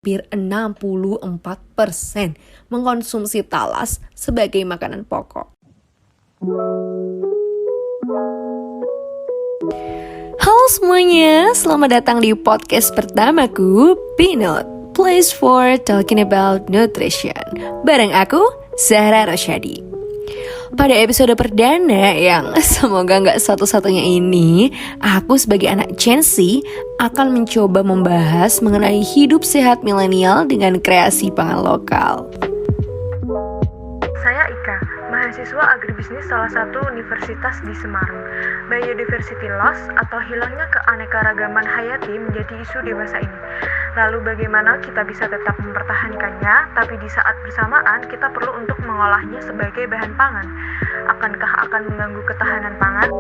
hampir 64% mengkonsumsi talas sebagai makanan pokok. Halo semuanya, selamat datang di podcast pertamaku, Peanut, Place for Talking About Nutrition. Bareng aku, Zahra Rosyadi. Pada episode perdana yang semoga gak satu-satunya ini, aku sebagai anak Gen Z akan mencoba membahas mengenai hidup sehat milenial dengan kreasi pangan lokal. Saya Ika, mahasiswa agribisnis salah satu universitas di Semarang. Biodiversity loss atau hilangnya keanekaragaman hayati menjadi isu dewasa ini. Lalu bagaimana kita bisa tetap mempertahankannya, tapi di saat bersamaan kita perlu untuk mengolahnya sebagai bahan pangan. Akankah akan mengganggu ketahanan pangan?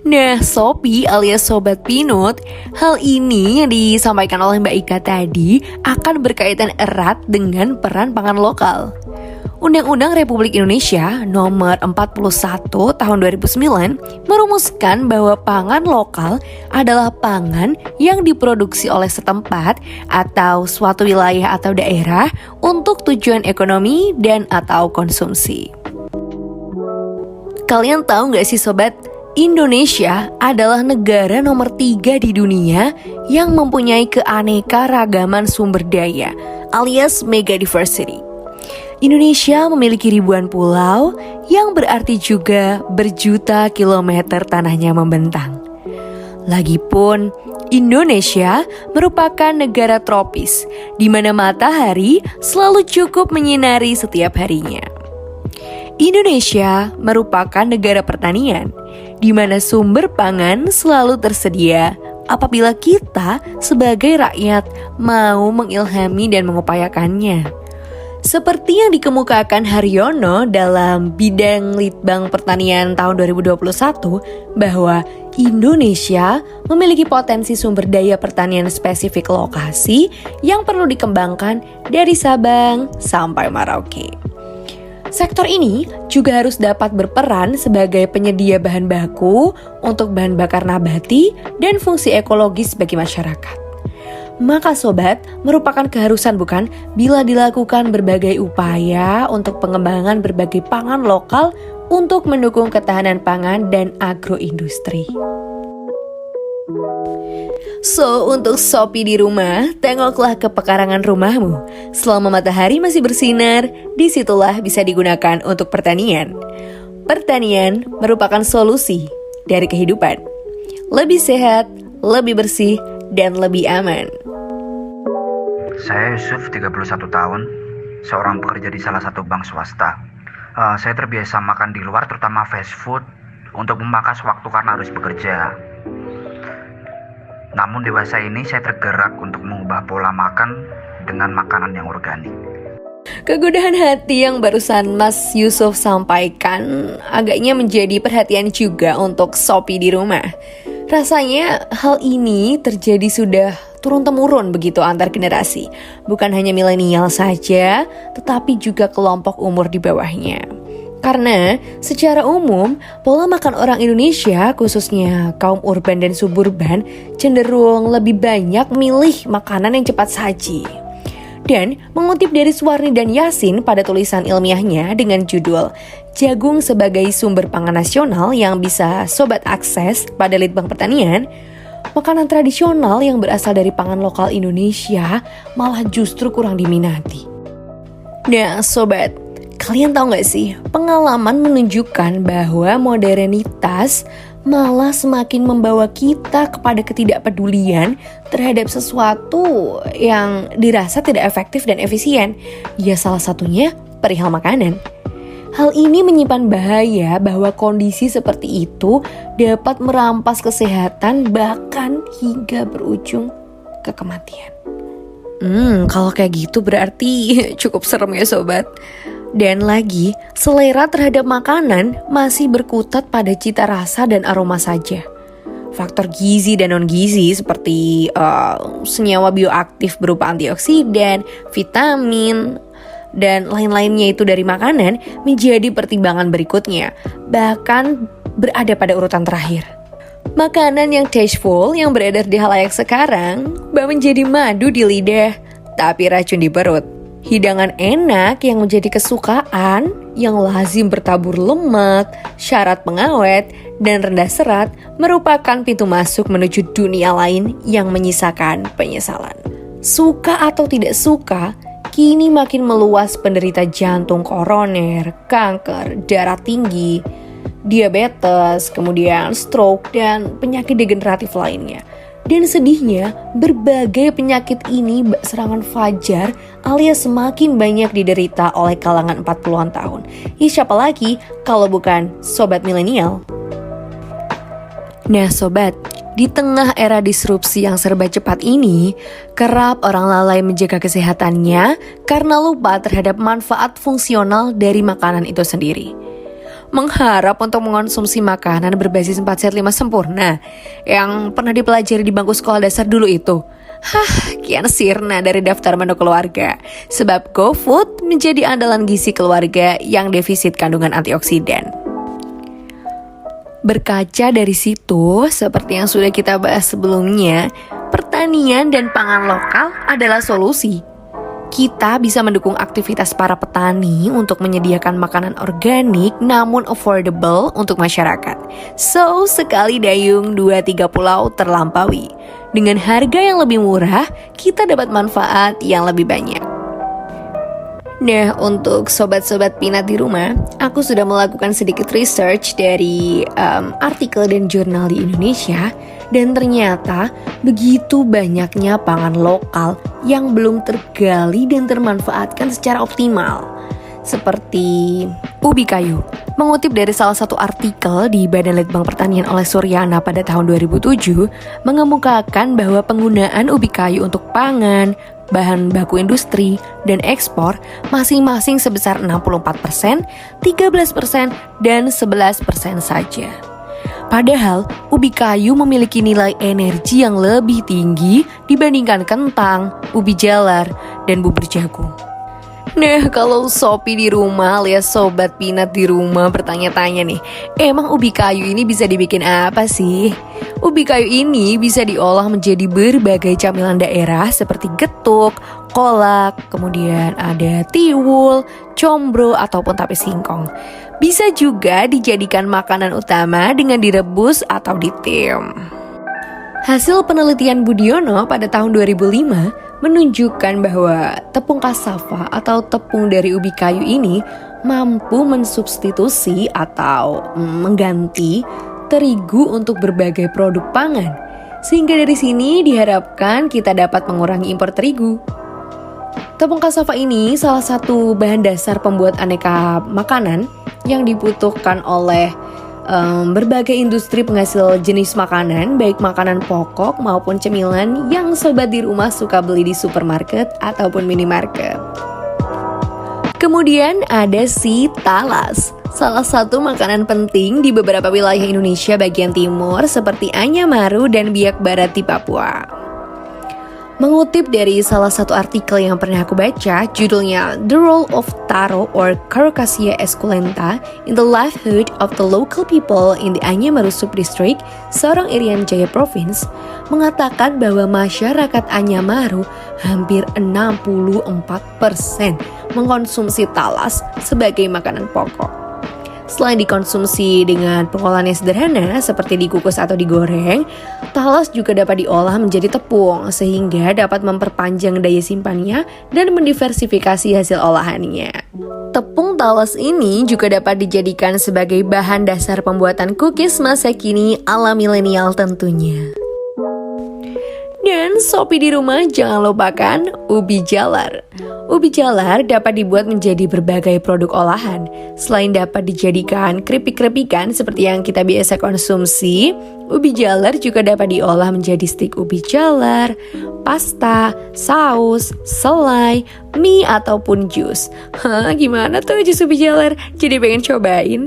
Nah, Sopi alias Sobat Peanut, hal ini yang disampaikan oleh Mbak Ika tadi akan berkaitan erat dengan peran pangan lokal. Undang-Undang Republik Indonesia Nomor 41 Tahun 2009 merumuskan bahwa pangan lokal adalah pangan yang diproduksi oleh setempat atau suatu wilayah atau daerah untuk tujuan ekonomi dan atau konsumsi. Kalian tahu gak sih sobat? Indonesia adalah negara nomor 3 di dunia yang mempunyai keanekaragaman sumber daya alias mega diversity. Indonesia memiliki ribuan pulau yang berarti juga berjuta kilometer tanahnya membentang. Lagipun, Indonesia merupakan negara tropis di mana matahari selalu cukup menyinari setiap harinya. Indonesia merupakan negara pertanian di mana sumber pangan selalu tersedia apabila kita sebagai rakyat mau mengilhami dan mengupayakannya. Seperti yang dikemukakan Haryono dalam bidang Litbang Pertanian tahun 2021 bahwa Indonesia memiliki potensi sumber daya pertanian spesifik lokasi yang perlu dikembangkan dari Sabang sampai Merauke. Sektor ini juga harus dapat berperan sebagai penyedia bahan baku untuk bahan bakar nabati dan fungsi ekologis bagi masyarakat. Maka sobat, merupakan keharusan bukan bila dilakukan berbagai upaya untuk pengembangan berbagai pangan lokal untuk mendukung ketahanan pangan dan agroindustri. So, untuk Sopi di rumah, tengoklah ke pekarangan rumahmu. Selama matahari masih bersinar, disitulah bisa digunakan untuk pertanian. Pertanian merupakan solusi dari kehidupan. Lebih sehat, lebih bersih, dan lebih aman. Saya Yusuf, 31 tahun, seorang pekerja di salah satu bank swasta. Saya terbiasa makan di luar, terutama fast food, untuk memangkas waktu karena harus bekerja. Namun dewasa ini saya tergerak untuk mengubah pola makan dengan makanan yang organik. Kegodaan hati yang barusan Mas Yusuf sampaikan agaknya menjadi perhatian juga untuk Sopi di rumah. Rasanya hal ini terjadi sudah turun-temurun begitu antar generasi. Bukan hanya milenial saja, tetapi juga kelompok umur di bawahnya. Karena secara umum, pola makan orang Indonesia, khususnya kaum urban dan suburban, cenderung lebih banyak milih makanan yang cepat saji. Dan mengutip dari Suwarni dan Yasin pada tulisan ilmiahnya dengan judul Jagung sebagai Sumber Pangan Nasional yang bisa sobat akses pada Litbang Pertanian, makanan tradisional yang berasal dari pangan lokal Indonesia malah justru kurang diminati. Nah sobat, kalian tahu gak sih, pengalaman menunjukkan bahwa modernitas malah semakin membawa kita kepada ketidakpedulian terhadap sesuatu yang dirasa tidak efektif dan efisien. Ya salah satunya perihal makanan. Hal ini menyimpan bahaya bahwa kondisi seperti itu dapat merampas kesehatan bahkan hingga berujung ke kematian. Kalau kayak gitu berarti cukup serem ya sobat. Dan lagi, selera terhadap makanan masih berkutat pada cita rasa dan aroma saja. Faktor gizi dan non-gizi seperti senyawa bioaktif berupa antioksidan, vitamin, dan lain-lainnya itu dari makanan menjadi pertimbangan berikutnya, bahkan berada pada urutan terakhir. Makanan yang tasteful yang beredar di halayak sekarang bak menjadi madu di lidah, tapi racun di perut. Hidangan enak yang menjadi kesukaan, yang lazim bertabur lemak, syarat pengawet, dan rendah serat merupakan pintu masuk menuju dunia lain yang menyisakan penyesalan. Suka atau tidak suka, kini makin meluas penderita jantung koroner, kanker, darah tinggi, diabetes, kemudian stroke, dan penyakit degeneratif lainnya. Dan sedihnya, berbagai penyakit ini serangan fajar alias semakin banyak diderita oleh kalangan 40-an tahun. Ya siapa lagi kalau bukan sobat milenial? Nah sobat, di tengah era disrupsi yang serba cepat ini, kerap orang lalai menjaga kesehatannya karena lupa terhadap manfaat fungsional dari makanan itu sendiri. Mengharap untuk mengonsumsi makanan berbasis 4 sehat 5 sempurna yang pernah dipelajari di bangku sekolah dasar dulu itu, kian sirna dari daftar menu keluarga. Sebab GoFood menjadi andalan gizi keluarga yang defisit kandungan antioksidan. Berkaca dari situ, seperti yang sudah kita bahas sebelumnya, pertanian dan pangan lokal adalah solusi. Kita bisa mendukung aktivitas para petani untuk menyediakan makanan organik namun affordable untuk masyarakat. So, sekali dayung 2-3 pulau terlampaui. Dengan harga yang lebih murah, kita dapat manfaat yang lebih banyak. Nah, untuk sobat-sobat Pinat di rumah, aku sudah melakukan sedikit research dari artikel dan jurnal di Indonesia. Dan ternyata begitu banyaknya pangan lokal yang belum tergali dan termanfaatkan secara optimal. Seperti ubi kayu. Mengutip dari salah satu artikel di Badan Litbang Pertanian oleh Suryana pada tahun 2007, mengemukakan bahwa penggunaan ubi kayu untuk pangan, bahan baku industri, dan ekspor masing-masing sebesar 64%, 13%, dan 11% saja. Padahal, ubi kayu memiliki nilai energi yang lebih tinggi dibandingkan kentang, ubi jalar, dan bubur jagung. Nah, kalau Sopi di rumah alias Sobat Pinat di rumah bertanya-tanya nih, emang ubi kayu ini bisa dibikin apa sih? Ubi kayu ini bisa diolah menjadi berbagai camilan daerah seperti getuk, kolak, kemudian ada tiwul, combro, ataupun tape singkong. Bisa juga dijadikan makanan utama dengan direbus atau ditim. Hasil penelitian Budiono pada tahun 2005 menunjukkan bahwa tepung cassava atau tepung dari ubi kayu ini mampu mensubstitusi atau mengganti terigu untuk berbagai produk pangan. Sehingga dari sini diharapkan kita dapat mengurangi impor terigu. Tepung cassava ini salah satu bahan dasar pembuat aneka makanan yang dibutuhkan oleh berbagai industri penghasil jenis makanan, baik makanan pokok maupun cemilan yang sobat di rumah suka beli di supermarket ataupun minimarket. Kemudian ada si talas, salah satu makanan penting di beberapa wilayah Indonesia bagian timur seperti Anyamaru dan Biak Barat di Papua. Mengutip dari salah satu artikel yang pernah aku baca, judulnya The Role of Taro or Caucasia esculenta in the Livelihood of the Local People in the Anyamaru Subdistrict, Sorong Irian Jaya Province, mengatakan bahwa masyarakat Anyamaru hampir 64% mengkonsumsi talas sebagai makanan pokok. Selain dikonsumsi dengan pengolahan yang sederhana seperti dikukus atau digoreng, talas juga dapat diolah menjadi tepung sehingga dapat memperpanjang daya simpannya dan mendiversifikasi hasil olahannya. Tepung talas ini juga dapat dijadikan sebagai bahan dasar pembuatan cookies masa kini ala milenial tentunya. Dan Sopi di rumah jangan lupakan ubi jalar. Ubi jalar dapat dibuat menjadi berbagai produk olahan. Selain dapat dijadikan keripik-keripikan seperti yang kita biasa konsumsi, ubi jalar juga dapat diolah menjadi stik ubi jalar, pasta, saus, selai, mie ataupun jus. Gimana tuh jus ubi jalar? Jadi pengen cobain.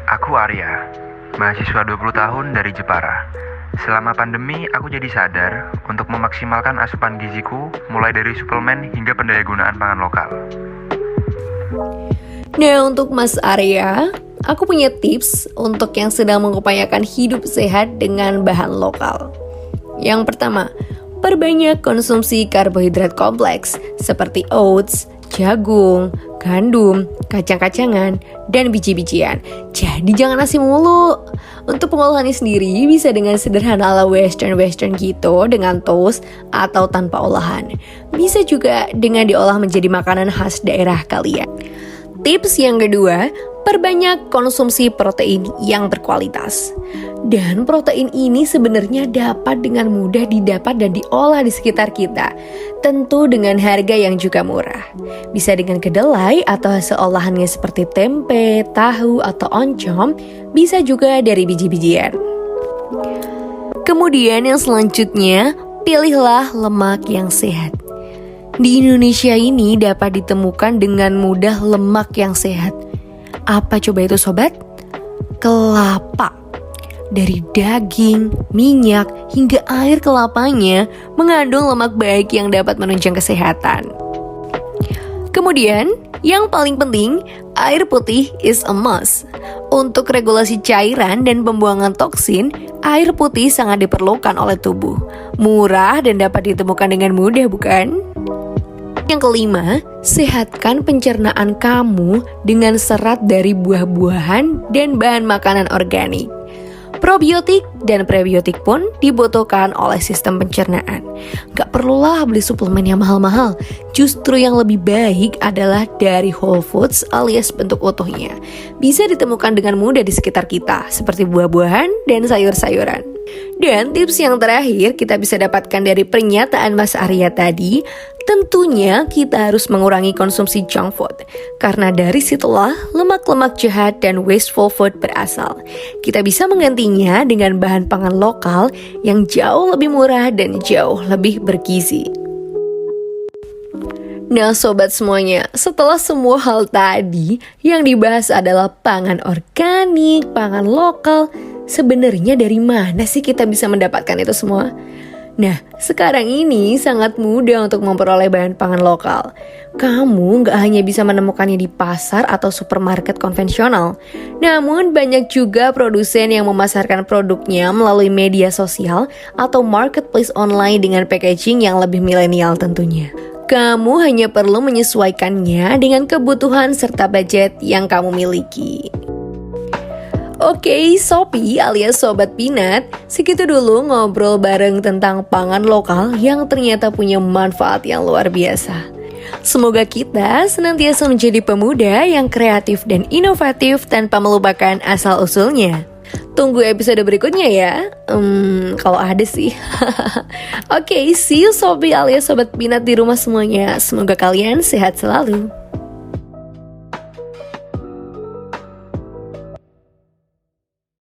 Aku Arya, mahasiswa 20 tahun dari Jepara. Selama pandemi, aku jadi sadar untuk memaksimalkan asupan giziku mulai dari suplemen hingga pendayagunaan pangan lokal. Nah, untuk Mas Arya, aku punya tips untuk yang sedang mengupayakan hidup sehat dengan bahan lokal. Yang pertama, perbanyak konsumsi karbohidrat kompleks seperti oats, jagung, gandum, kacang-kacangan, dan biji-bijian. Jadi jangan nasi mulu. Untuk pengolahannya sendiri bisa dengan sederhana ala western gitu, dengan toast atau tanpa olahan. Bisa juga dengan diolah menjadi makanan khas daerah kalian. Tips yang kedua, perbanyak konsumsi protein yang berkualitas. Dan protein ini sebenarnya dapat dengan mudah didapat dan diolah di sekitar kita. Tentu dengan harga yang juga murah. Bisa dengan kedelai atau hasil olahannya seperti tempe, tahu, atau oncom. Bisa juga dari biji-bijian. Kemudian yang selanjutnya, pilihlah lemak yang sehat. Di Indonesia ini dapat ditemukan dengan mudah lemak yang sehat. Apa coba itu sobat? Kelapa. Dari daging, minyak, hingga air kelapanya mengandung lemak baik yang dapat menunjang kesehatan. Kemudian, yang paling penting, air putih is a must. Untuk regulasi cairan dan pembuangan toksin, air putih sangat diperlukan oleh tubuh. Murah dan dapat ditemukan dengan mudah, bukan? Yang kelima, sehatkan pencernaan kamu dengan serat dari buah-buahan dan bahan makanan organik. Probiotik dan prebiotik pun dibutuhkan oleh sistem pencernaan. Gak perlulah beli suplemen yang mahal-mahal. Justru yang lebih baik adalah dari whole foods alias bentuk utuhnya. Bisa ditemukan dengan mudah di sekitar kita, seperti buah-buahan dan sayur-sayuran. Dan tips yang terakhir kita bisa dapatkan dari pernyataan Mas Arya tadi, tentunya kita harus mengurangi konsumsi junk food. Karena dari situlah lemak-lemak jahat dan wasteful food berasal. Kita bisa menggantinya dengan bahan pangan lokal yang jauh lebih murah dan jauh lebih bergizi. Nah sobat semuanya, setelah semua hal tadi yang dibahas adalah pangan organik, pangan lokal, sebenarnya dari mana sih kita bisa mendapatkan itu semua? Nah, sekarang ini sangat mudah untuk memperoleh bahan pangan lokal. Kamu nggak hanya bisa menemukannya di pasar atau supermarket konvensional, namun banyak juga produsen yang memasarkan produknya melalui media sosial atau marketplace online dengan packaging yang lebih milenial tentunya. Kamu hanya perlu menyesuaikannya dengan kebutuhan serta budget yang kamu miliki. Oke, Sopi alias Sobat Peanut, segitu dulu ngobrol bareng tentang pangan lokal yang ternyata punya manfaat yang luar biasa. Semoga kita senantiasa menjadi pemuda yang kreatif dan inovatif tanpa melupakan asal-usulnya. Tunggu episode berikutnya ya. Kalau ada sih. Oke, see you Sopi alias Sobat Peanut di rumah semuanya. Semoga kalian sehat selalu.